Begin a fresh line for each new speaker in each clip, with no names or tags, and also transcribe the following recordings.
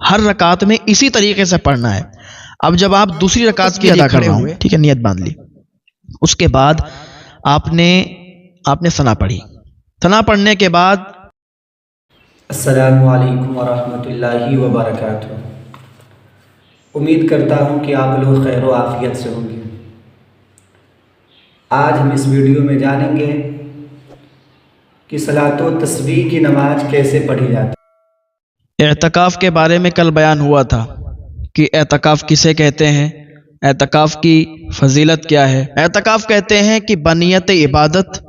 ہر رکعت میں اسی طریقے سے پڑھنا ہے۔ اب جب آپ دوسری رکعت کی ادا کھڑے ہوئے، ٹھیک ہے، نیت باندھ لی، اس کے بعد آپ نے ثنا پڑھی۔ ثنا پڑھنے کے بعد
السلام علیکم ورحمۃ اللہ وبرکاتہ۔ امید کرتا ہوں کہ آپ لوگ خیر و عافیت سے ہوں گے۔ آج ہم اس ویڈیو میں جانیں گے کہ صلاۃ و تسبیح کی نماز کیسے پڑھی جاتی ہے۔
اعتکاف کے بارے میں کل بیان ہوا تھا کہ اعتکاف کسے کہتے ہیں، اعتکاف کی فضیلت کیا ہے۔ اعتکاف کہتے ہیں کہ بنیت عبادت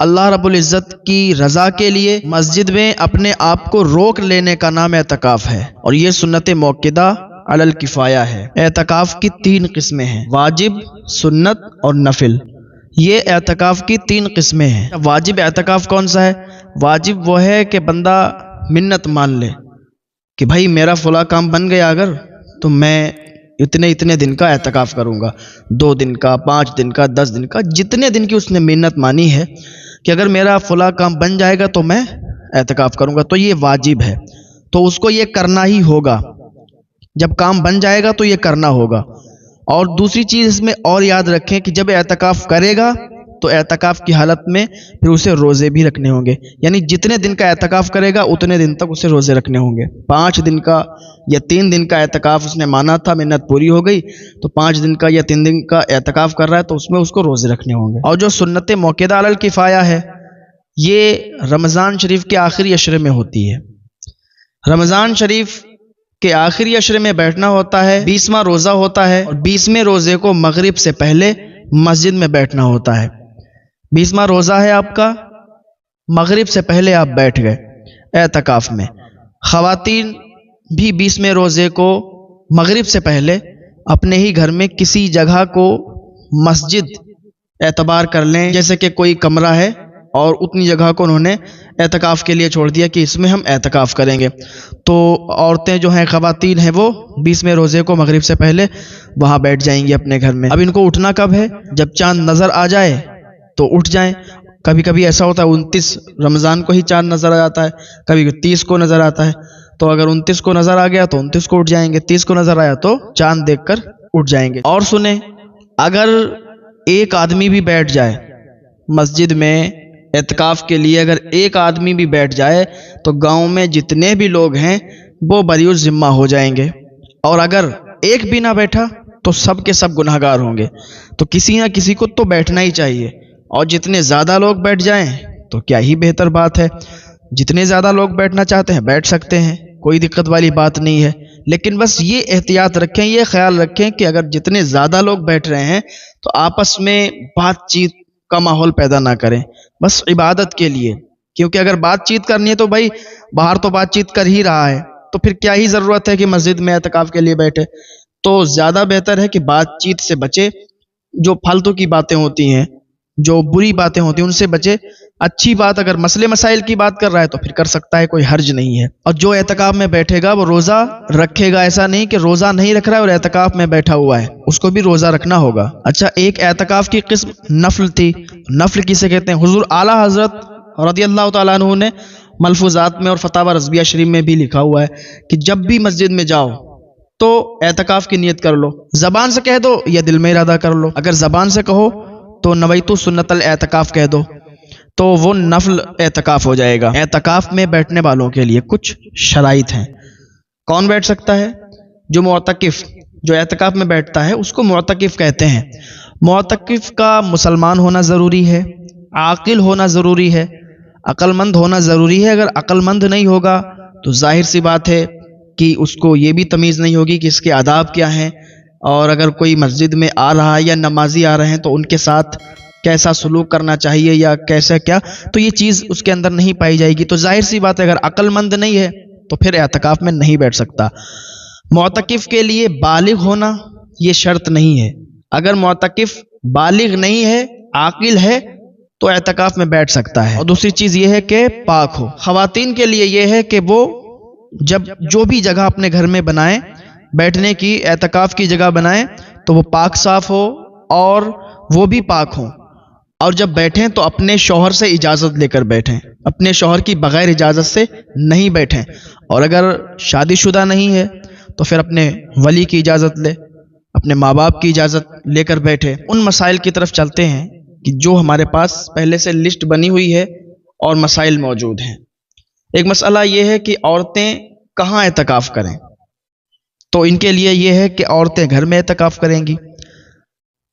اللہ رب العزت کی رضا کے لیے مسجد میں اپنے آپ کو روک لینے کا نام اعتکاف ہے، اور یہ سنت موقدہ علی الکفایہ ہے۔ اعتکاف کی 3 قسمیں ہیں، واجب، سنت اور نفل۔ یہ اعتکاف کی 3 قسمیں ہیں۔ واجب اعتکاف کون سا ہے؟ واجب وہ ہے کہ بندہ منت مان لے کہ بھائی میرا فلاں کام بن گیا اگر تو میں اتنے دن کا اعتکاف کروں گا، 2 دن کا، 5 دن کا، 10 دن کا، جتنے دن کی اس نے منت مانی ہے کہ اگر میرا فلاں کام بن جائے گا تو میں اعتکاف کروں گا، تو یہ واجب ہے، تو اس کو یہ کرنا ہی ہوگا۔ جب کام بن جائے گا تو یہ کرنا ہوگا۔ اور دوسری چیز اس میں اور یاد رکھیں کہ جب اعتکاف کرے گا تو اعتکاف کی حالت میں پھر اسے روزے بھی رکھنے ہوں گے، یعنی جتنے دن کا اعتکاف کرے گا اتنے دن تک اسے روزے رکھنے ہوں گے۔ 5 دن کا یا 3 دن کا اعتکاف اس نے مانا تھا، منت پوری ہو گئی تو 5 دن کا یا 3 دن کا اعتکاف کر رہا ہے تو اس میں اس کو روزے رکھنے ہوں گے۔ اور جو سنت موقدہ علی الکفایہ ہے یہ رمضان شریف کے آخری عشرے میں ہوتی ہے۔ رمضان شریف کے آخری عشرے میں بیٹھنا ہوتا ہے، 20واں روزہ ہوتا ہے، اور 20ویں روزے کو مغرب سے پہلے مسجد میں بیٹھنا ہوتا ہے۔ 20واں روزہ ہے آپ کا، مغرب سے پہلے آپ بیٹھ گئے اعتکاف میں۔ خواتین بھی 20ویں روزے کو مغرب سے پہلے اپنے ہی گھر میں کسی جگہ کو مسجد اعتبار کر لیں، جیسے کہ کوئی کمرہ ہے اور اتنی جگہ کو انہوں نے اعتکاف کے لیے چھوڑ دیا کہ اس میں ہم اعتکاف کریں گے، تو عورتیں جو ہیں، خواتین ہیں، وہ 20ویں روزے کو مغرب سے پہلے وہاں بیٹھ جائیں گی اپنے گھر میں۔ اب ان کو اٹھنا کب ہے؟ جب چاند نظر آ جائے تو اٹھ جائیں۔ کبھی کبھی ایسا ہوتا ہے 29 رمضان کو ہی چاند نظر آ جاتا ہے، کبھی 30 کو نظر آتا ہے، تو اگر 29 کو نظر آ گیا تو 29 کو اٹھ جائیں گے، 30 کو نظر آیا تو چاند دیکھ کر اٹھ جائیں گے۔ اور سنیں، اگر ایک آدمی بھی بیٹھ جائے مسجد میں اعتکاف کے لیے، اگر ایک آدمی بھی بیٹھ جائے تو گاؤں میں جتنے بھی لوگ ہیں وہ بری الذمہ ہو جائیں گے، اور اگر ایک بھی نہ بیٹھا تو سب کے سب گنہگار ہوں گے۔ تو کسی نہ کسی کو تو بیٹھنا ہی چاہیے، اور جتنے زیادہ لوگ بیٹھ جائیں تو کیا ہی بہتر بات ہے۔ جتنے زیادہ لوگ بیٹھنا چاہتے ہیں بیٹھ سکتے ہیں، کوئی دقت والی بات نہیں ہے، لیکن بس یہ احتیاط رکھیں، یہ خیال رکھیں کہ اگر جتنے زیادہ لوگ بیٹھ رہے ہیں تو آپس میں بات چیت کا ماحول پیدا نہ کریں، بس عبادت کے لیے، کیونکہ اگر بات چیت کرنی ہے تو بھائی باہر تو بات چیت کر ہی رہا ہے، تو پھر کیا ہی ضرورت ہے کہ مسجد میں اعتکاف کے لیے بیٹھے۔ تو زیادہ بہتر ہے کہ بات چیت سے بچے، جو فالتو کی باتیں ہوتی ہیں، جو بری باتیں ہوتی ہیں ان سے بچے۔ اچھی بات اگر مسئلے مسائل کی بات کر رہا ہے تو پھر کر سکتا ہے، کوئی حرج نہیں ہے۔ اور جو اعتکاف میں بیٹھے گا وہ روزہ رکھے گا، ایسا نہیں کہ روزہ نہیں رکھ رہا ہے اور اعتکاف میں بیٹھا ہوا ہے، اس کو بھی روزہ رکھنا ہوگا۔ اچھا، ایک اعتکاف کی قسم نفل تھی۔ نفل کسے کہتے ہیں؟ حضور اعلیٰ حضرت رضی اللہ تعالیٰ عنہ نے ملفوظات میں اور فتاوی رضویہ شریف میں بھی لکھا ہوا ہے کہ جب بھی مسجد میں جاؤ تو اعتکاف کی نیت کر لو، زبان سے کہہ دو یا دل میں ارادہ کر لو۔ اگر زبان سے کہو تو نویت سنت الاعتکاف کہہ دو تو وہ نفل اعتکاف ہو جائے گا۔ اعتکاف میں بیٹھنے والوں کے لیے کچھ شرائط ہیں۔ کون بیٹھ سکتا ہے؟ جو معتکف، جو اعتکاف میں بیٹھتا ہے اس کو معتکف کہتے ہیں۔ معتکف کا مسلمان ہونا ضروری ہے، عاقل ہونا ضروری ہے، عقل مند ہونا ضروری ہے۔ اگر عقل مند نہیں ہوگا تو ظاہر سی بات ہے کہ اس کو یہ بھی تمیز نہیں ہوگی کہ اس کے آداب کیا ہیں، اور اگر کوئی مسجد میں آ رہا ہے یا نمازی آ رہے ہیں تو ان کے ساتھ کیسا سلوک کرنا چاہیے یا کیسا کیا، تو یہ چیز اس کے اندر نہیں پائی جائے گی۔ تو ظاہر سی بات ہے اگر عقل مند نہیں ہے تو پھر اعتکاف میں نہیں بیٹھ سکتا۔ معتکف کے لیے بالغ ہونا یہ شرط نہیں ہے۔ اگر معتکف بالغ نہیں ہے، عاقل ہے تو اعتکاف میں بیٹھ سکتا ہے۔ اور دوسری چیز یہ ہے کہ پاک ہو۔ خواتین کے لیے یہ ہے کہ وہ جب جو بھی جگہ اپنے گھر میں بنائیں، بیٹھنے کی، اعتکاف کی جگہ بنائیں تو وہ پاک صاف ہو اور وہ بھی پاک ہوں، اور جب بیٹھیں تو اپنے شوہر سے اجازت لے کر بیٹھیں، اپنے شوہر کی بغیر اجازت سے نہیں بیٹھیں۔ اور اگر شادی شدہ نہیں ہے تو پھر اپنے ولی کی اجازت لے، اپنے ماں باپ کی اجازت لے کر بیٹھے۔ ان مسائل کی طرف چلتے ہیں کہ جو ہمارے پاس پہلے سے لسٹ بنی ہوئی ہے اور مسائل موجود ہیں۔ ایک مسئلہ یہ ہے کہ عورتیں کہاں اعتکاف کریں، تو ان کے لیے یہ ہے کہ عورتیں گھر میں اعتکاف کریں گی،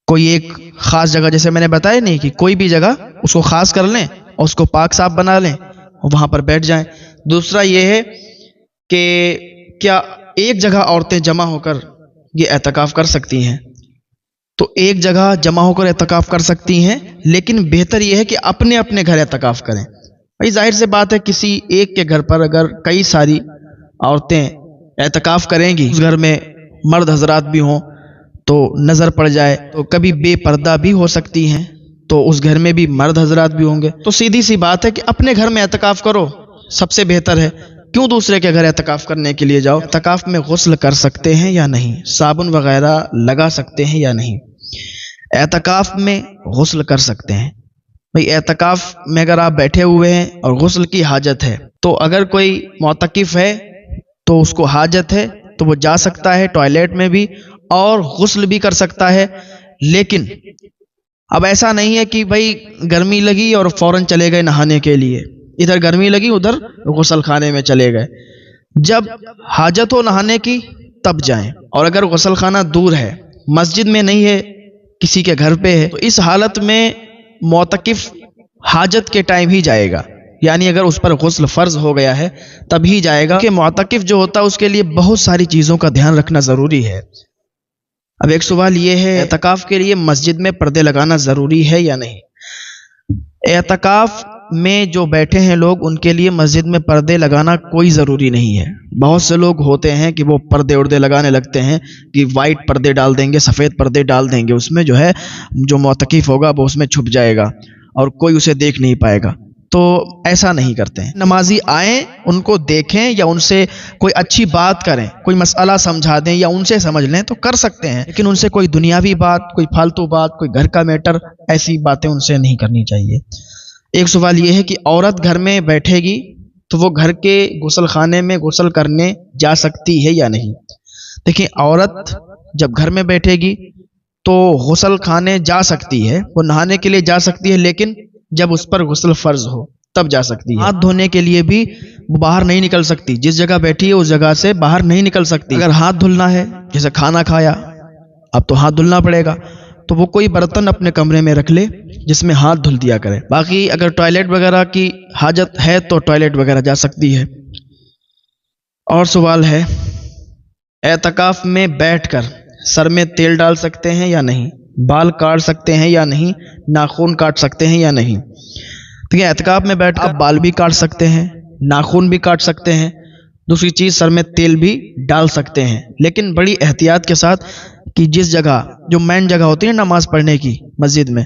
کوئی ایک خاص جگہ، جیسے میں نے بتایا نہیں کہ کوئی بھی جگہ اس کو خاص کر لیں اور اس کو پاک صاف بنا لیں اور وہاں پر بیٹھ جائیں۔ دوسرا یہ ہے کہ کیا ایک جگہ عورتیں جمع ہو کر یہ اعتکاف کر سکتی ہیں، تو ایک جگہ جمع ہو کر اعتکاف کر سکتی ہیں، لیکن بہتر یہ ہے کہ اپنے اپنے گھر اعتکاف کریں۔ بھائی ظاہر سے بات ہے کسی ایک کے گھر پر اگر کئی ساری عورتیں اعتکاف کریں گی، اس گھر میں مرد حضرات بھی ہوں تو نظر پڑ جائے، تو کبھی بے پردہ بھی ہو سکتی ہیں، تو اس گھر میں بھی مرد حضرات بھی ہوں گے، تو سیدھی سی بات ہے کہ اپنے گھر میں اعتکاف کرو، سب سے بہتر ہے۔ کیوں دوسرے کے گھر اعتکاف کرنے کے لیے جاؤ؟ اعتکاف میں غسل کر سکتے ہیں یا نہیں، صابن وغیرہ لگا سکتے ہیں یا نہیں؟ اعتکاف میں غسل کر سکتے ہیں۔ بھئی اعتکاف میں اگر آپ بیٹھے ہوئے ہیں اور غسل کی حاجت ہے، تو اگر کوئی معتکف ہے تو اس کو حاجت ہے تو وہ جا سکتا ہے ٹوائلٹ میں بھی اور غسل بھی کر سکتا ہے، لیکن اب ایسا نہیں ہے کہ بھئی گرمی لگی اور فوراً چلے گئے نہانے کے لیے، ادھر گرمی لگی ادھر غسل خانے میں چلے گئے۔ جب حاجت ہو نہانے کی تب جائیں، اور اگر غسل خانہ دور ہے، مسجد میں نہیں ہے، کسی کے گھر پہ ہے، تو اس حالت میں معتکف حاجت کے ٹائم ہی جائے گا، یعنی اگر اس پر غسل فرض ہو گیا ہے تب ہی جائے گا، کہ معتکف جو ہوتا ہے اس کے لیے بہت ساری چیزوں کا دھیان رکھنا ضروری ہے۔ اب ایک سوال یہ ہے، اعتکاف کے لیے مسجد میں پردے لگانا ضروری ہے یا نہیں؟ اعتکاف میں جو بیٹھے ہیں لوگ، ان کے لیے مسجد میں پردے لگانا کوئی ضروری نہیں ہے۔ بہت سے لوگ ہوتے ہیں کہ وہ پردے اردے لگانے لگتے ہیں کہ وائٹ پردے ڈال دیں گے، سفید پردے ڈال دیں گے، اس میں جو ہے جو معتکف ہوگا وہ اس میں چھپ جائے گا اور کوئی اسے دیکھ نہیں پائے گا، تو ایسا نہیں کرتے ہیں۔ نمازی آئیں، ان کو دیکھیں یا ان سے کوئی اچھی بات کریں، کوئی مسئلہ سمجھا دیں یا ان سے سمجھ لیں تو کر سکتے ہیں، لیکن ان سے کوئی دنیاوی بات، کوئی فالتو بات، کوئی گھر کا میٹر، ایسی باتیں ان سے نہیں کرنی چاہیے۔ ایک سوال یہ ہے کہ عورت گھر میں بیٹھے گی تو وہ گھر کے غسل خانے میں غسل کرنے جا سکتی ہے یا نہیں؟ دیکھیں، عورت جب گھر میں بیٹھے گی تو غسل خانے جا سکتی ہے، وہ نہانے کے لیے جا سکتی ہے، لیکن جب اس پر غسل فرض ہو تب جا سکتی ہے۔ ہاتھ دھونے کے لیے بھی باہر نہیں نکل سکتی، جس جگہ بیٹھی ہے اس جگہ سے باہر نہیں نکل سکتی۔ اگر ہاتھ دھلنا ہے، جیسے کھانا کھایا اب تو ہاتھ دھلنا پڑے گا، تو وہ کوئی برتن اپنے کمرے میں رکھ لے جس میں ہاتھ دھل دیا کرے۔ باقی اگر ٹوائلٹ وغیرہ کی حاجت ہے تو ٹوائلٹ وغیرہ جا سکتی ہے۔ اور سوال ہے، اعتکاف میں بیٹھ کر سر میں تیل ڈال سکتے ہیں یا نہیں؟ بال کاٹ سکتے ہیں یا نہیں؟ ناخن کاٹ سکتے ہیں یا نہیں؟ ٹھیک ہے، اعتکاف میں بیٹھ کر آپ بال بھی کاٹ سکتے ہیں، ناخن بھی کاٹ سکتے ہیں، دوسری چیز سر میں تیل بھی ڈال سکتے ہیں، لیکن بڑی احتیاط کے ساتھ کہ جس جگہ جو مین جگہ ہوتی ہے نماز پڑھنے کی مسجد میں،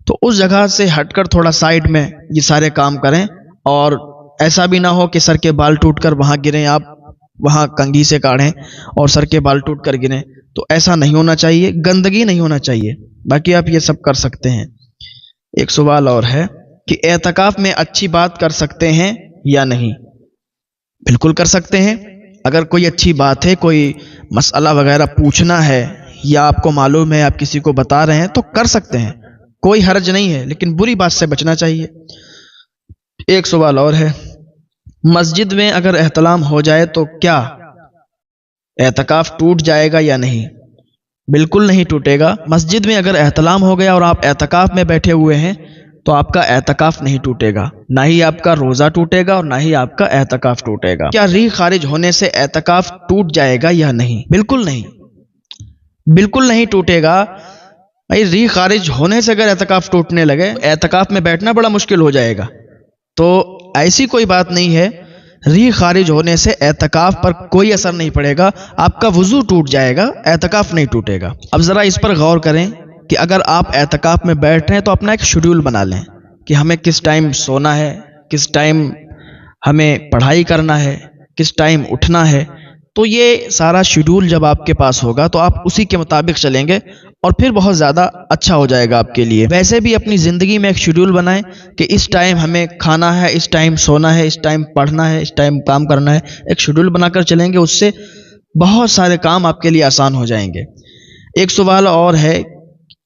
تو اس جگہ سے ہٹ کر تھوڑا سائڈ میں یہ سارے کام کریں، اور ایسا بھی نہ ہو کہ سر کے بال ٹوٹ کر وہاں گریں، آپ وہاں کنگھی سے کاڑھیں اور سر کے بال ٹوٹ کر گریں، تو ایسا نہیں ہونا چاہیے، گندگی نہیں ہونا چاہیے۔ باقی آپ یہ سب کر سکتے ہیں۔ ایک سوال اور ہے کہ اعتکاف میں اچھی بات کر سکتے ہیں یا نہیں؟ بالکل کر سکتے ہیں۔ اگر کوئی اچھی بات ہے، کوئی مسئلہ وغیرہ پوچھنا ہے یا آپ کو معلوم ہے، آپ کسی کو بتا رہے ہیں تو کر سکتے ہیں، کوئی حرج نہیں ہے، لیکن بری بات سے بچنا چاہیے۔ ایک سوال اور ہے، مسجد میں اگر احتلام ہو جائے تو کیا اعتکاف ٹوٹ جائے گا یا نہیں؟ بالکل نہیں ٹوٹے گا۔ مسجد میں اگر احتلام ہو گیا اور آپ اعتکاف میں بیٹھے ہوئے ہیں تو آپ کا اعتکاف نہیں ٹوٹے گا، نہ ہی آپ کا روزہ ٹوٹے گا اور نہ ہی آپ کا اعتکاف ٹوٹے گا۔ کیا ریح خارج ہونے سے اعتکاف ٹوٹ جائے گا یا نہیں؟ بالکل نہیں، بالکل نہیں ٹوٹے گا۔ بھائی ریح خارج ہونے سے اگر اعتکاف ٹوٹنے لگے، اعتکاف میں بیٹھنا بڑا مشکل ہو جائے گا، تو ایسی کوئی بات نہیں ہے۔ ریح خارج ہونے سے اعتکاف پر کوئی اثر نہیں پڑے گا، آپ کا وضو ٹوٹ جائے گا، اعتکاف نہیں ٹوٹے گا۔ اب ذرا اس پر غور کریں کہ اگر آپ اعتکاف میں بیٹھ رہے ہیں تو اپنا ایک شیڈول بنا لیں کہ ہمیں کس ٹائم سونا ہے، کس ٹائم ہمیں پڑھائی کرنا ہے، کس ٹائم اٹھنا ہے۔ تو یہ سارا شیڈول جب آپ کے پاس ہوگا تو آپ اسی کے مطابق چلیں گے اور پھر بہت زیادہ اچھا ہو جائے گا آپ کے لیے۔ ویسے بھی اپنی زندگی میں ایک شیڈول بنائیں کہ اس ٹائم ہمیں کھانا ہے، اس ٹائم سونا ہے، اس ٹائم پڑھنا ہے، اس ٹائم کام کرنا ہے۔ ایک شیڈول بنا کر چلیں گے، اس سے بہت سارے کام آپ کے لیے آسان ہو جائیں گے۔ ایک سوال اور ہے،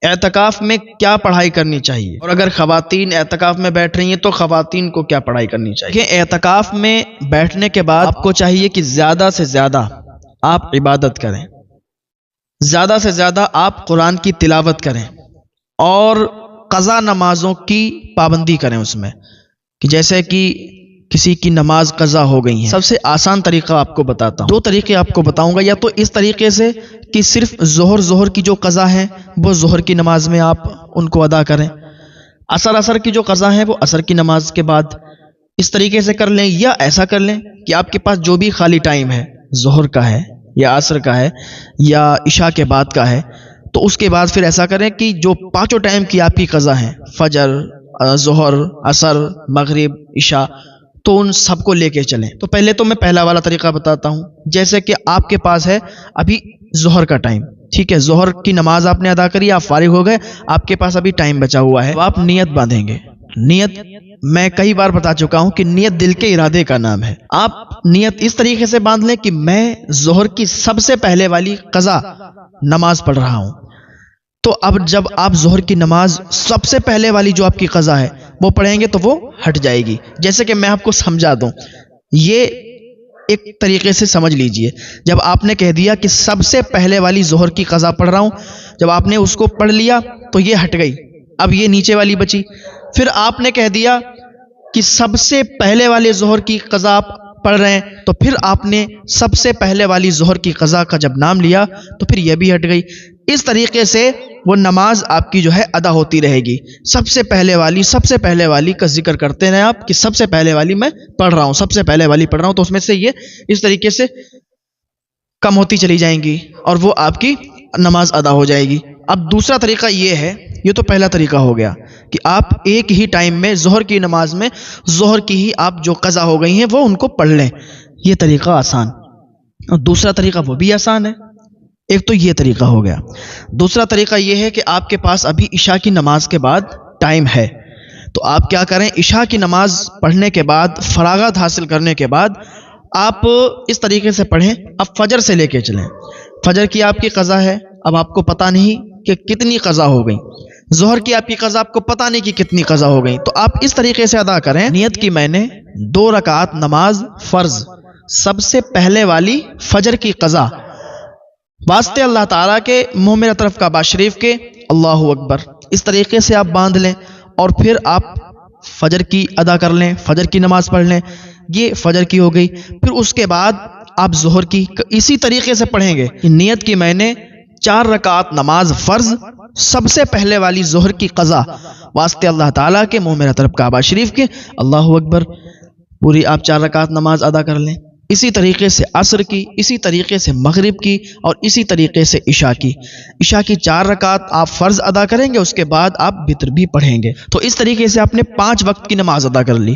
اعتکاف میں کیا پڑھائی کرنی چاہیے، اور اگر خواتین اعتکاف میں بیٹھ رہی ہیں تو خواتین کو کیا پڑھائی کرنی چاہیے؟ کہ اعتکاف میں بیٹھنے کے بعد آپ کو چاہیے کہ زیادہ سے زیادہ آپ عبادت کریں، زیادہ سے زیادہ آپ قرآن کی تلاوت کریں، اور قضا نمازوں کی پابندی کریں اس میں، کہ جیسے کہ کسی کی نماز قضا ہو گئی ہے۔ سب سے آسان طریقہ آپ کو بتاتا ہوں، دو طریقے آپ کو بتاؤں گا، یا تو اس طریقے سے کہ صرف ظہر کی جو قضا ہے وہ ظہر کی نماز میں آپ ان کو ادا کریں، عصر کی جو قضا ہے وہ عصر کی نماز کے بعد اس طریقے سے کر لیں، یا ایسا کر لیں کہ آپ کے پاس جو بھی خالی ٹائم ہے، ظہر کا ہے یا عصر کا ہے یا عشاء کے بعد کا ہے، تو اس کے بعد پھر ایسا کریں کہ جو پانچوں ٹائم کی آپ کی قضا ہیں، فجر، ظہر، عصر، مغرب، عشاء، تو ان سب کو لے کے چلیں۔ تو پہلے تو میں پہلا والا طریقہ بتاتا ہوں، جیسے کہ آپ کے پاس ہے ابھی ظہر کا ٹائم، ٹھیک ہے، ظہر کی نماز آپ نے ادا کری، آپ فارغ ہو گئے، آپ کے پاس ابھی ٹائم بچا ہوا ہے، تو آپ نیت باندھیں گے۔ نیت میں کئی بار بتا چکا ہوں کہ نیت دل کے ارادے کا نام ہے۔ آپ نیت اس طریقے سے باندھ لیں کہ میں ظہر کی سب سے پہلے والی قضا نماز پڑھ رہا ہوں، تو اب جب آپ ظہر کی نماز سب سے پہلے والی جو آپ کی قضا ہے وہ پڑھیں گے تو وہ ہٹ جائے گی۔ جیسے کہ میں آپ کو سمجھا دوں، یہ ایک طریقے سے سمجھ لیجئے، جب آپ نے کہہ دیا کہ سب سے پہلے والی ظہر کی قضا پڑھ رہا ہوں، جب آپ نے اس کو پڑھ لیا تو یہ ہٹ گئی، اب یہ نیچے والی بچی۔ پھر آپ نے کہہ دیا کہ سب سے پہلے والے ظہر کی قضا آپ پڑھ رہے ہیں، تو پھر آپ نے سب سے پہلے والی ظہر کی قضا کا جب نام لیا تو پھر یہ بھی ہٹ گئی۔ اس طریقے سے وہ نماز آپ کی جو ہے ادا ہوتی رہے گی، سب سے پہلے والی کا ذکر کرتے رہیں آپ کہ سب سے پہلے والی میں پڑھ رہا ہوں، سب سے پہلے والی پڑھ رہا ہوں، تو اس میں سے یہ اس طریقے سے کم ہوتی چلی جائیں گی اور وہ آپ کی نماز ادا ہو جائے گی۔ اب دوسرا طریقہ یہ ہے، یہ تو پہلا طریقہ ہو گیا کہ آپ ایک ہی ٹائم میں ظہر کی نماز میں ظہر کی ہی آپ جو قضا ہو گئی ہیں وہ ان کو پڑھ لیں، یہ طریقہ آسان۔ اور دوسرا طریقہ وہ بھی آسان ہے، ایک تو یہ طریقہ ہو گیا۔ دوسرا طریقہ یہ ہے کہ آپ کے پاس ابھی عشاء کی نماز کے بعد ٹائم ہے، تو آپ کیا کریں، عشاء کی نماز پڑھنے کے بعد، فراغت حاصل کرنے کے بعد آپ اس طریقے سے پڑھیں، اب فجر سے لے کے چلیں۔ فجر کی آپ کی قضا ہے، اب آپ کو پتہ نہیں کہ کتنی قضا ہو گئی، ظہر کی آپ کی قضا آپ کو پتہ نہیں کہ کتنی قضا ہو گئی، تو آپ اس طریقے سے ادا کریں، نیت کی میں نے 2 رکعت نماز فرض سب سے پہلے والی فجر کی قضا واسطے اللہ تعالیٰ کے منہ میرے طرف کعبہ شریف کے، اللہ اکبر، اس طریقے سے آپ باندھ لیں، اور پھر آپ فجر کی ادا کر لیں، فجر کی نماز پڑھ لیں، یہ فجر کی ہو گئی۔ پھر اس کے بعد آپ ظہر کی اسی طریقے سے پڑھیں گے، نیت کی میں نے 4 رکعت نماز فرض سب سے پہلے والی ظہر کی قضا واسطے اللہ تعالیٰ کے منہ میرے طرف کعبہ شریف کے، اللہ اکبر، پوری آپ 4 رکعت نماز ادا کر لیں۔ اسی طریقے سے عصر کی، اسی طریقے سے مغرب کی، اور اسی طریقے سے عشاء کی۔ عشاء کی 4 رکعت آپ فرض ادا کریں گے، اس کے بعد آپ وتر بھی پڑھیں گے، تو اس طریقے سے آپ نے 5 وقت کی نماز ادا کر لی۔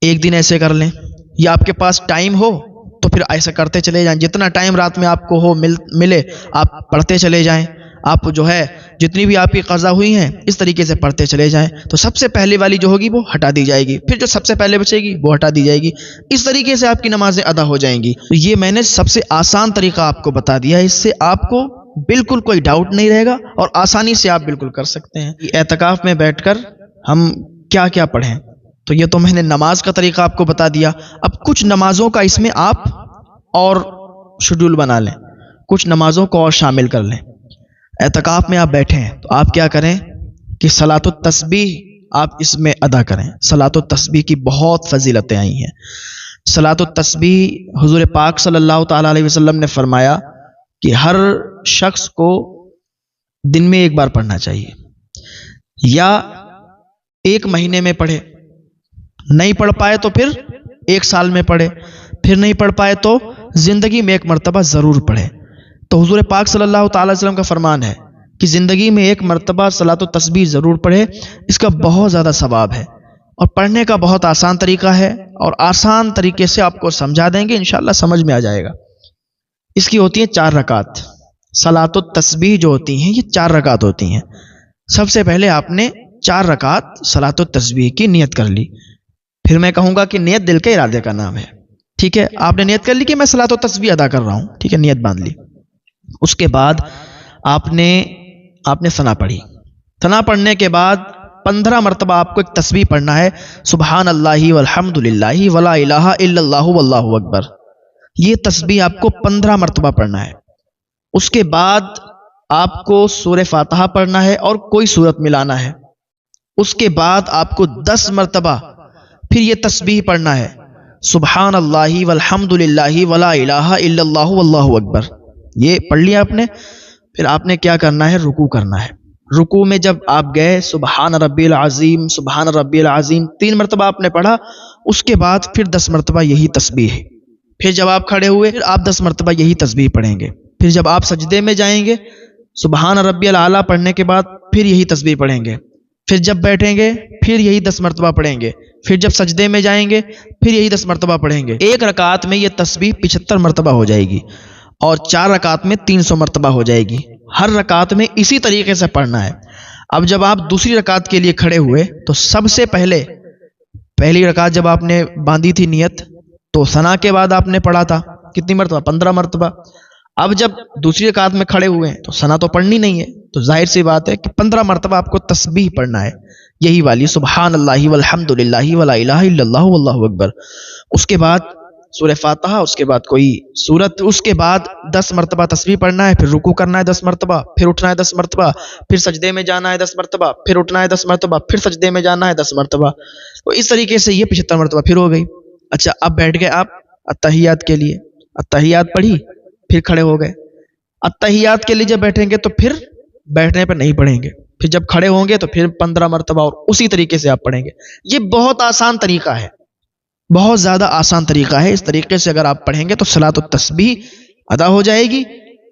ایک دن ایسے کر لیں، یا آپ کے پاس ٹائم ہو تو پھر ایسا کرتے چلے جائیں، جتنا ٹائم رات میں آپ کو ہو ملے آپ پڑھتے چلے جائیں، آپ جو ہے جتنی بھی آپ کی قضا ہوئی ہیں اس طریقے سے پڑھتے چلے جائیں، تو سب سے پہلے والی جو ہوگی وہ ہٹا دی جائے گی، پھر جو سب سے پہلے بچے گی وہ ہٹا دی جائے گی، اس طریقے سے آپ کی نمازیں ادا ہو جائیں گی۔ تو یہ میں نے سب سے آسان طریقہ آپ کو بتا دیا ہے، اس سے آپ کو بالکل کوئی ڈاؤٹ نہیں رہے گا اور آسانی سے آپ بالکل کر سکتے ہیں۔ اعتکاف میں بیٹھ کر ہم کیا کیا پڑھیں، تو یہ تو میں نے نماز کا طریقہ آپ کو بتا دیا، اب کچھ نمازوں کا اس میں آپ اور شیڈول بنا لیں، کچھ نمازوں کو اور شامل کر لیں۔ اعتکاف میں آپ بیٹھے ہیں تو آپ کیا کریں کہ صلاۃ التسبیح آپ اس میں ادا کریں۔ صلاۃ التسبیح کی بہت فضیلتیں آئی ہیں۔ صلاۃ التسبیح حضور پاک صلی اللہ تعالی علیہ وسلم نے فرمایا کہ ہر شخص کو دن میں 1 بار پڑھنا چاہیے، یا 1 مہینے میں پڑھے، نہیں پڑھ پائے تو پھر 1 سال میں پڑھے، پھر نہیں پڑھ پائے تو زندگی میں 1 مرتبہ ضرور پڑھے۔ تو حضور پاک صلی اللہ تعالی علیہ وسلم کا فرمان ہے کہ زندگی میں 1 مرتبہ صلاۃ التسبیح ضرور پڑھے، اس کا بہت زیادہ ثواب ہے، اور پڑھنے کا بہت آسان طریقہ ہے، اور آسان طریقے سے آپ کو سمجھا دیں گے، انشاءاللہ سمجھ میں آ جائے گا۔ اس کی ہوتی ہیں 4 رکعت، صلاۃ التسبیح جو ہوتی ہیں یہ 4 رکعت ہوتی ہیں۔ سب سے پہلے آپ نے 4 رکعت صلاۃ التسبیح کی نیت کر لی، پھر میں کہوں گا کہ نیت دل کے ارادے کا نام ہے، ٹھیک ہے، آپ نے نیت کر لی کہ میں صلاۃ و تسبیح ادا کر رہا ہوں، ٹھیک ہے، نیت باندھ لی۔ اس کے بعد آپ نے ثنا پڑھی۔ ثنا پڑھنے کے بعد 15 مرتبہ آپ کو ایک تسبیح پڑھنا ہے، سبحان اللہ والحمد للہ ولا الہ الا اللہ واللہ اکبر۔ یہ تسبیح آپ کو 15 مرتبہ پڑھنا ہے۔ اس کے بعد آپ کو سورہ فاتحہ پڑھنا ہے اور کوئی سورت ملانا ہے۔ اس کے بعد آپ کو 10 مرتبہ پھر یہ تسبیح پڑھنا ہے، سبحان اللہ والحمد للہ ولا الہ الا اللہ واللہ اکبر۔ یہ پڑھ لیا آپ نے۔ پھر آپ نے کیا کرنا ہے، رکوع کرنا ہے۔ رکوع میں جب آپ گئے، سبحان ربی العظیم سبحان ربی العظیم 3 مرتبہ آپ نے پڑھا۔ اس کے بعد پھر 10 مرتبہ یہی تسبیح۔ پھر جب آپ کھڑے ہوئے پھر آپ 10 مرتبہ یہی تسبیح پڑھیں گے۔ پھر جب آپ سجدے میں جائیں گے، سبحان ربی الاعلیٰ پڑھنے کے بعد پھر یہی تسبیح پڑھیں گے۔ پھر جب بیٹھیں گے پھر یہی 10 مرتبہ پڑھیں گے۔ پھر جب سجدے میں جائیں گے پھر یہی 10 مرتبہ پڑھیں گے۔ ایک رکعت میں یہ تسبیح 75 مرتبہ ہو جائے گی اور 4 رکعت میں 300 مرتبہ ہو جائے گی۔ ہر رکعت میں اسی طریقے سے پڑھنا ہے۔ اب جب آپ دوسری رکعت کے لیے کھڑے ہوئے تو سب سے پہلی رکعت جب آپ نے باندھی تھی نیت، تو ثنا کے بعد آپ نے پڑھا تھا کتنی مرتبہ، 15 مرتبہ۔ اب جب دوسری رکعت میں کھڑے ہوئے ہیں تو ثنا تو پڑھنی نہیں ہے، تو ظاہر سی بات ہے کہ 15 مرتبہ آپ کو تسبیح پڑھنا ہے، یہی والی سبحان اللہ والحمد للہ ولا الہ الا اللہ واللہ اکبر۔ اس کے بعد سورہ فاتحہ، اس کے بعد کوئی سورت، اس کے بعد 10 مرتبہ تسبیح پڑھنا ہے، پھر رکوع کرنا ہے 10 مرتبہ، پھر اٹھنا ہے 10 مرتبہ، پھر سجدے میں جانا ہے 10 مرتبہ، پھر اٹھنا ہے 10 مرتبہ، پھر سجدے میں جانا ہے 10 مرتبہ۔ تو اس طریقے سے یہ 75 مرتبہ پھر ہو گئی۔ اچھا، اب بیٹھ گئے آپ اتحیات کے لیے، اتحیات پڑھی، پھر کھڑے ہو گئے۔ اتحیات کے لیے جب بیٹھیں گے تو پھر بیٹھنے پر نہیں پڑھیں گے، پھر جب کھڑے ہوں گے تو پھر 15 مرتبہ اور اسی طریقے سے آپ پڑھیں گے۔ یہ بہت آسان طریقہ ہے، بہت زیادہ آسان طریقہ ہے۔ اس طریقے سے اگر آپ پڑھیں گے تو صلاۃ التسبیح ادا ہو جائے گی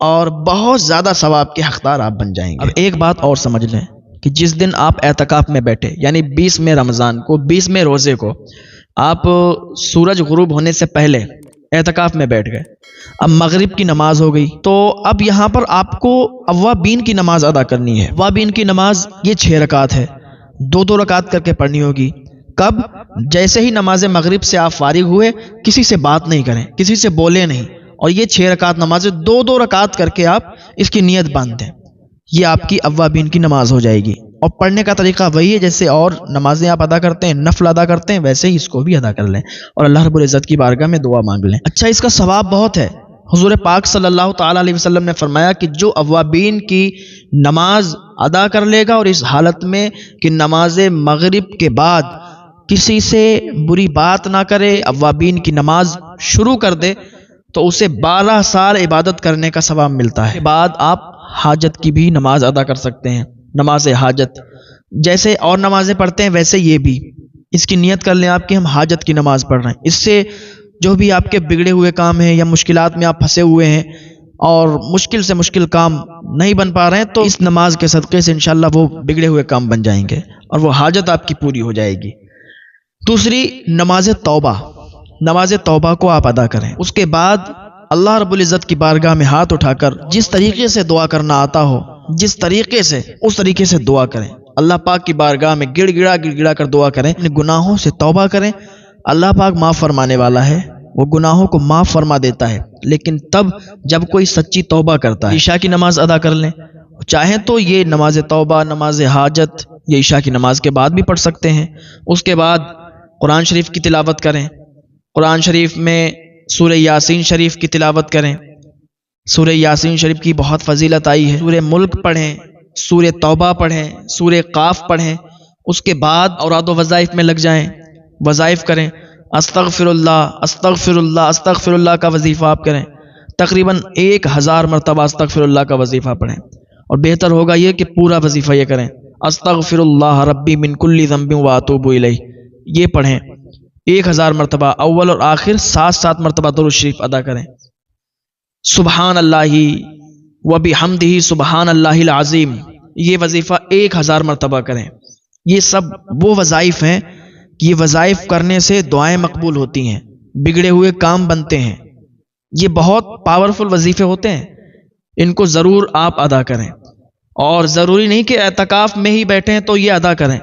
اور بہت زیادہ ثواب کے حقدار آپ بن جائیں گے۔ اب ایک بات اور سمجھ لیں کہ جس دن آپ اعتکاف میں بیٹھے، یعنی 20 رمضان کو، 20 روزے کو، آپ سورج غروب ہونے سے پہلے اعتکاف میں بیٹھ گئے، اب مغرب کی نماز ہو گئی، تو اب یہاں پر آپ کو اوابین کی نماز ادا کرنی ہے۔ اوابین کی نماز یہ 6 رکعت ہے، 2 رکعت کر کے پڑھنی ہوگی۔ کب؟ جیسے ہی نماز مغرب سے آپ فارغ ہوئے، کسی سے بات نہیں کریں، کسی سے بولے نہیں، اور یہ 6 رکعت نماز 2 رکعت کر کے آپ اس کی نیت باندھ دیں، یہ آپ کی اوابین کی نماز ہو جائے گی۔ اور پڑھنے کا طریقہ وہی ہے جیسے اور نمازیں آپ ادا کرتے ہیں، نفل ادا کرتے ہیں، ویسے ہی اس کو بھی ادا کر لیں اور اللہ رب العزت کی بارگاہ میں دعا مانگ لیں۔ اچھا، اس کا ثواب بہت ہے۔ حضور پاک صلی اللہ تعالی علیہ وسلم نے فرمایا کہ جو اوابین کی نماز ادا کر لے گا اور اس حالت میں کہ نماز مغرب کے بعد کسی سے بری بات نہ کرے، اوابین کی نماز شروع کر دے، تو اسے 12 سال عبادت کرنے کا ثواب ملتا ہے۔ اس کے بعد آپ حاجت کی بھی نماز ادا کر سکتے ہیں، نماز حاجت، جیسے اور نمازیں پڑھتے ہیں ویسے یہ بھی، اس کی نیت کر لیں آپ کہ ہم حاجت کی نماز پڑھ رہے ہیں۔ اس سے جو بھی آپ کے بگڑے ہوئے کام ہیں یا مشکلات میں آپ پھنسے ہوئے ہیں اور مشکل سے مشکل کام نہیں بن پا رہے ہیں، تو اس نماز کے صدقے سے انشاءاللہ وہ بگڑے ہوئے کام بن جائیں گے اور وہ حاجت آپ کی پوری ہو جائے گی۔ دوسری، نماز توبہ، نماز توبہ کو آپ ادا کریں۔ اس کے بعد اللہ رب العزت کی بارگاہ میں ہاتھ اٹھا کر جس طریقے سے دعا کرنا آتا ہو، جس طریقے سے، اس طریقے سے دعا کریں۔ اللہ پاک کی بارگاہ میں گڑ گڑا کر دعا کریں، اپنے گناہوں سے توبہ کریں۔ اللہ پاک معاف فرمانے والا ہے، وہ گناہوں کو معاف فرما دیتا ہے، لیکن تب جب کوئی سچی توبہ کرتا ہے۔ عشاء کی نماز ادا کر لیں، چاہیں تو یہ نماز توبہ، نماز حاجت یہ عشاء کی نماز کے بعد بھی پڑھ سکتے ہیں۔ اس کے بعد قرآن شریف کی تلاوت کریں، قرآن شریف میں سورہ یاسین شریف کی تلاوت کریں۔ سورہ یاسین شریف کی بہت فضیلت آئی ہے۔ سورہ ملک پڑھیں، سورہ توبہ پڑھیں، سورہ قاف پڑھیں۔ اس کے بعد اوراد و وظائف میں لگ جائیں، وظائف کریں۔ استغفر اللہ استغفر اللہ استغفر اللہ کا وظیفہ آپ کریں، تقریباً 1000 مرتبہ استغفر اللہ کا وظیفہ پڑھیں، اور بہتر ہوگا یہ کہ پورا وظیفہ یہ کریں، استغفر اللہ ربی من کل ذنب واتوب الیہ، یہ پڑھیں 1000 مرتبہ، اول اور آخر 7 مرتبہ درود شریف ادا کریں۔ سبحان اللہ وبحمدہ سبحان اللہ العظیم، یہ وظیفہ 1000 مرتبہ کریں۔ یہ سب وہ وظائف ہیں کہ یہ وظائف کرنے سے دعائیں مقبول ہوتی ہیں، بگڑے ہوئے کام بنتے ہیں۔ یہ بہت پاورفل وظیفے ہوتے ہیں، ان کو ضرور آپ ادا کریں، اور ضروری نہیں کہ اعتکاف میں ہی بیٹھیں تو یہ ادا کریں۔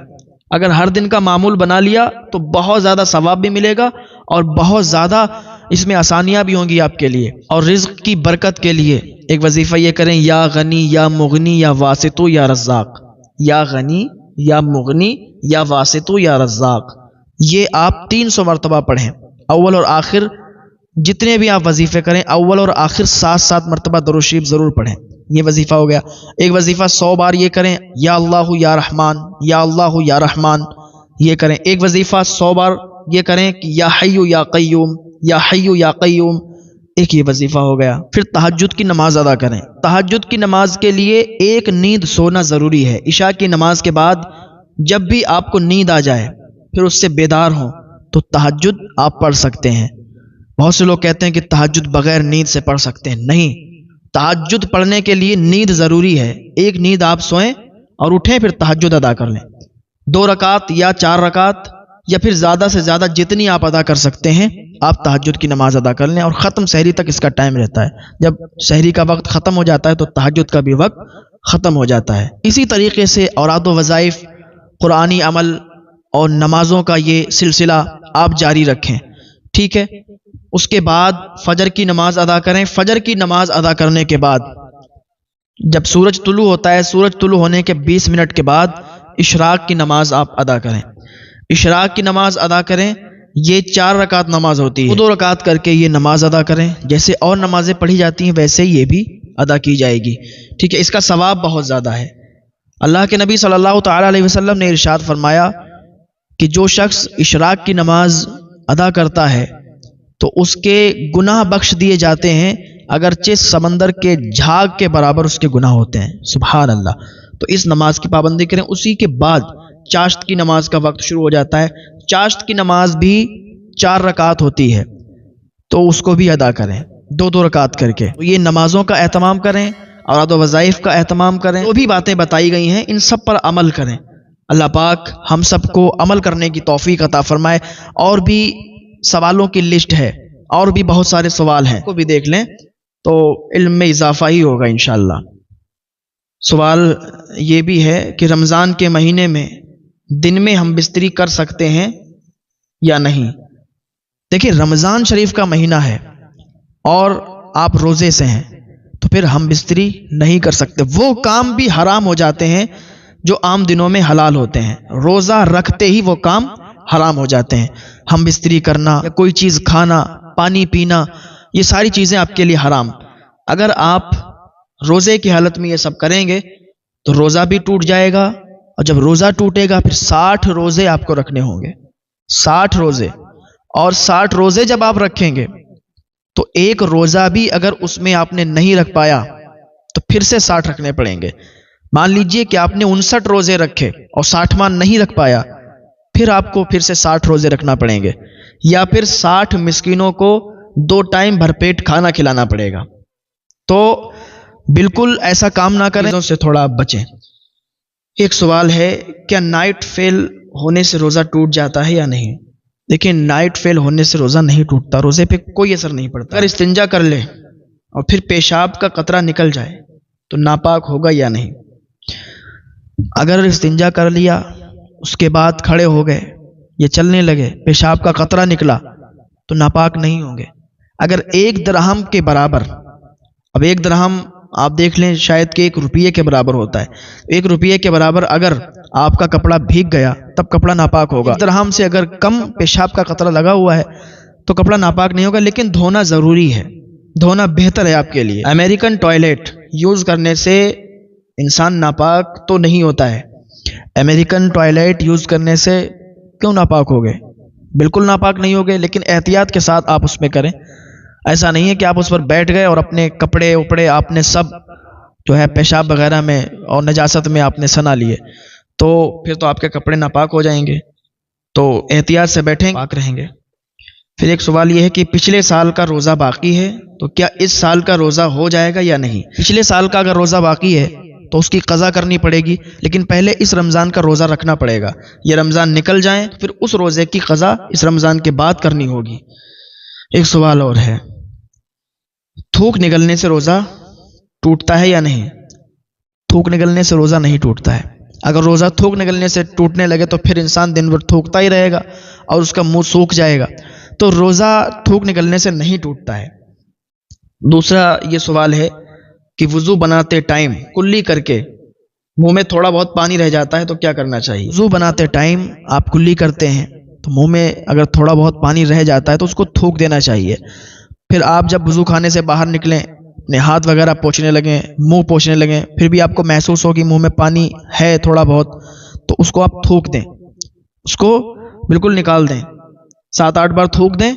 اگر ہر دن کا معمول بنا لیا تو بہت زیادہ ثواب بھی ملے گا اور بہت زیادہ اس میں آسانیاں بھی ہوں گی آپ کے لیے اور رزق کی برکت کے لیے ایک وظیفہ یہ کریں، یا غنی یا مغنی یا واسطو یا رزاق، یا غنی یا مغنی یا واسطو یا رزاق، یہ آپ 300 مرتبہ پڑھیں۔ اول اور آخر جتنے بھی آپ وظیفے کریں، اول اور آخر 7 مرتبہ درود شریف ضرور پڑھیں، یہ وظیفہ ہو گیا۔ ایک وظیفہ 100 بار یہ کریں، یا اللہ یا رحمان، یا اللہ یا رحمان، یہ کریں۔ ایک وظیفہ 100 بار یہ کریں کہ یا حی یا قیوم، یا حی یا قیوم، ایک یہ وظیفہ ہو گیا۔ پھر تہجد کی نماز ادا کریں۔ تہجد کی نماز کے لیے ایک نیند سونا ضروری ہے۔ عشاء کی نماز کے بعد جب بھی آپ کو نیند آ جائے پھر اس سے بیدار ہوں تو تہجد آپ پڑھ سکتے ہیں۔ بہت سے لوگ کہتے ہیں کہ تہجد بغیر نیند سے پڑھ سکتے ہیں، نہیں، تہجد پڑھنے کے لیے نیند ضروری ہے۔ ایک نیند آپ سوئیں اور اٹھیں پھر تہجد ادا کر لیں، 2 رکعت یا 4 رکعت یا پھر زیادہ سے زیادہ جتنی آپ ادا کر سکتے ہیں آپ تہجد کی نماز ادا کر لیں، اور ختم سحری تک اس کا ٹائم رہتا ہے۔ جب سحری کا وقت ختم ہو جاتا ہے تو تہجد کا بھی وقت ختم ہو جاتا ہے۔ اسی طریقے سے اوراد و وظائف، قرآنی عمل اور نمازوں کا یہ سلسلہ آپ جاری رکھیں، ٹھیک ہے۔ اس کے بعد فجر کی نماز ادا کریں۔ فجر کی نماز ادا کرنے کے بعد جب سورج طلوع ہوتا ہے، سورج طلوع ہونے کے 20 منٹ کے بعد اشراق کی نماز آپ ادا کریں۔ اشراق کی نماز ادا کریں، یہ 4 رکعت نماز ہوتی ہے، 2 رکعت کر کے یہ نماز ادا کریں۔ جیسے اور نمازیں پڑھی جاتی ہیں ویسے یہ بھی ادا کی جائے گی، ٹھیک ہے۔ اس کا ثواب بہت زیادہ ہے۔ اللہ کے نبی صلی اللہ تعالی علیہ وسلم نے ارشاد فرمایا کہ جو شخص اشراق کی نماز ادا کرتا ہے تو اس کے گناہ بخش دیے جاتے ہیں، اگرچہ سمندر کے جھاگ کے برابر اس کے گناہ ہوتے ہیں، سبحان اللہ۔ تو اس نماز کی پابندی کریں۔ اسی کے بعد چاشت کی نماز کا وقت شروع ہو جاتا ہے۔ چاشت کی نماز بھی 4 رکعت ہوتی ہے تو اس کو بھی ادا کریں 2 رکعت کر کے۔ تو یہ نمازوں کا اہتمام کریں، اوراد و وظائف کا اہتمام کریں، جو بھی باتیں بتائی گئی ہیں ان سب پر عمل کریں۔ اللہ پاک ہم سب کو عمل کرنے کی توفیق عطا فرمائے۔ اور بھی سوالوں کی لسٹ ہے، اور بھی بہت سارے سوال ہیں، کو بھی دیکھ لیں تو علم میں اضافہ ہی ہوگا انشاءاللہ۔ سوال یہ بھی ہے کہ رمضان کے مہینے میں دن میں ہم بستری کر سکتے ہیں یا نہیں؟ دیکھیں، رمضان شریف کا مہینہ ہے اور آپ روزے سے ہیں تو پھر ہم بستری نہیں کر سکتے۔ وہ کام بھی حرام ہو جاتے ہیں جو عام دنوں میں حلال ہوتے ہیں، روزہ رکھتے ہی وہ کام حرام ہو جاتے ہیں۔ ہم بستری کرنا یا کوئی چیز کھانا، پانی پینا، یہ ساری چیزیں آپ کے لیے حرام۔ اگر آپ روزے کی حالت میں یہ سب کریں گے تو روزہ بھی ٹوٹ جائے گا، اور جب روزہ ٹوٹے گا پھر 60 روزے آپ کو رکھنے ہوں گے، 60 روزے۔ اور 60 روزے جب آپ رکھیں گے تو ایک روزہ بھی اگر اس میں آپ نے نہیں رکھ پایا تو پھر سے 60 رکھنے پڑیں گے۔ مان لیجئے کہ آپ نے 59 روزے رکھے اور 60واں نہیں رکھ پایا، پھر آپ کو پھر سے 60 روزے رکھنا پڑیں گے، یا پھر 60 مسکینوں کو 2 ٹائم بھرپیٹ کھانا کھلانا پڑے گا۔ تو بالکل ایسا کام نہ کریں، اس سے تھوڑا بچیں۔ ایک سوال ہے، کیا نائٹ فیل ہونے سے روزہ ٹوٹ جاتا ہے یا نہیں؟ دیکھیں، نائٹ فیل ہونے سے روزہ نہیں ٹوٹتا، روزے پہ کوئی اثر نہیں پڑتا۔ اگر استنجا کر لے اور پھر پیشاب کا قطرہ نکل جائے تو ناپاک ہوگا یا نہیں؟ اگر استنجا کر لیا، اس کے بعد کھڑے ہو گئے یا چلنے لگے، پیشاب کا قطرہ نکلا تو ناپاک نہیں ہوں گے۔ اگر 1 درہم کے برابر، اب 1 درہم آپ دیکھ لیں شاید کہ 1 روپیے کے برابر ہوتا ہے، 1 روپیے کے برابر اگر آپ کا کپڑا بھیگ گیا تب کپڑا ناپاک ہوگا۔ 1 درہم سے اگر کم پیشاب کا قطرہ لگا ہوا ہے تو کپڑا ناپاک نہیں ہوگا، لیکن دھونا ضروری ہے، دھونا بہتر ہے آپ کے لیے۔ امریکن ٹوائلٹ یوز کرنے سے انسان ناپاک تو نہیں ہوتا ہے۔ امریکن ٹوائلٹ یوز کرنے سے کیوں ناپاک ہو گئے؟ بالکل ناپاک نہیں ہوگے، لیکن احتیاط کے ساتھ آپ اس میں کریں۔ ایسا نہیں ہے کہ آپ اس پر بیٹھ گئے اور اپنے کپڑے اپڑے آپ نے سب جو ہے پیشاب وغیرہ میں اور نجاست میں آپ نے سنا لیے، تو پھر تو آپ کے کپڑے ناپاک ہو جائیں گے۔ تو احتیاط سے بیٹھیں، پاک رہیں گے۔ پھر ایک سوال یہ ہے کہ پچھلے سال کا روزہ باقی ہے تو کیا اس سال کا روزہ ہو جائے گا یا نہیں؟ پچھلے سال کا اگر روزہ باقی ہے تو اس کی قضا کرنی پڑے گی، لیکن پہلے اس رمضان کا روزہ رکھنا پڑے گا۔ یہ رمضان نکل جائیں تو پھر اس روزے کی قضا اس رمضان کے بعد کرنی ہوگی۔ ایک سوال اور ہے، تھوک نگلنے سے روزہ ٹوٹتا ہے یا نہیں؟ تھوک نگلنے سے روزہ نہیں ٹوٹتا ہے۔ اگر روزہ تھوک نگلنے سے ٹوٹنے لگے تو پھر انسان دن بھر تھوکتا ہی رہے گا اور اس کا منہ سوکھ جائے گا۔ تو روزہ تھوک نکلنے سے نہیں ٹوٹتا ہے۔ دوسرا یہ سوال ہے کہ وضو بناتے ٹائم کلی کر کے منہ میں تھوڑا بہت پانی رہ جاتا ہے تو کیا کرنا چاہیے؟ وضو بناتے ٹائم آپ کلی کرتے ہیں تو منہ میں اگر تھوڑا بہت پانی رہ جاتا ہے تو اس کو تھوک دینا چاہیے۔ پھر آپ جب وضو خانے سے باہر نکلیں، اپنے ہاتھ وغیرہ پوچھنے لگیں، منہ پوچھنے لگیں، پھر بھی آپ کو محسوس ہو کہ منہ میں پانی ہے تھوڑا بہت، تو اس کو آپ تھوک دیں، اس کو بالکل نکال دیں، 7-8 بار تھوک دیں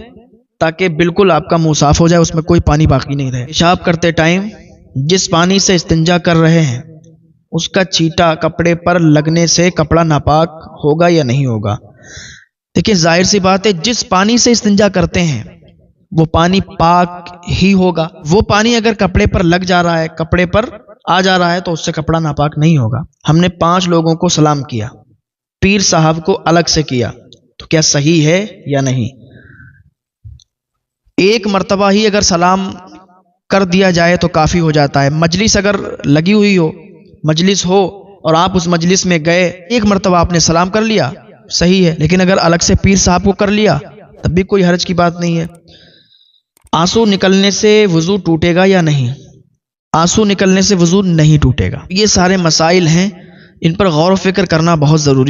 تاکہ بالکل آپ کا منہ صاف ہو جائے، اس میں کوئی پانی باقی نہیں رہے۔ پیشاب کرتے ٹائم جس پانی سے استنجا کر رہے ہیں اس کا چھینٹا کپڑے پر لگنے سے کپڑا ناپاک ہوگا یا نہیں ہوگا؟ دیکھیں ظاہر سی بات ہے، جس پانی سے استنجا کرتے ہیں وہ پانی پاک ہی ہوگا۔ وہ پانی اگر کپڑے پر لگ جا رہا ہے، کپڑے پر آ جا رہا ہے تو اس سے کپڑا ناپاک نہیں ہوگا۔ ہم نے 5 لوگوں کو سلام کیا، پیر صاحب کو الگ سے کیا، تو کیا صحیح ہے یا نہیں؟ ایک مرتبہ ہی اگر سلام کر دیا جائے تو کافی ہو جاتا ہے۔ مجلس اگر لگی ہوئی ہو، مجلس ہو اور آپ اس مجلس میں گئے، ایک مرتبہ آپ نے سلام کر لیا، صحیح ہے، لیکن اگر الگ سے پیر صاحب کو کر لیا تب بھی کوئی حرج کی بات نہیں ہے۔ آنسو نکلنے سے وضو ٹوٹے گا یا نہیں؟ آنسو نکلنے سے وضو نہیں ٹوٹے گا۔ یہ سارے مسائل ہیں، ان پر غور و فکر کرنا بہت ضروری ہے۔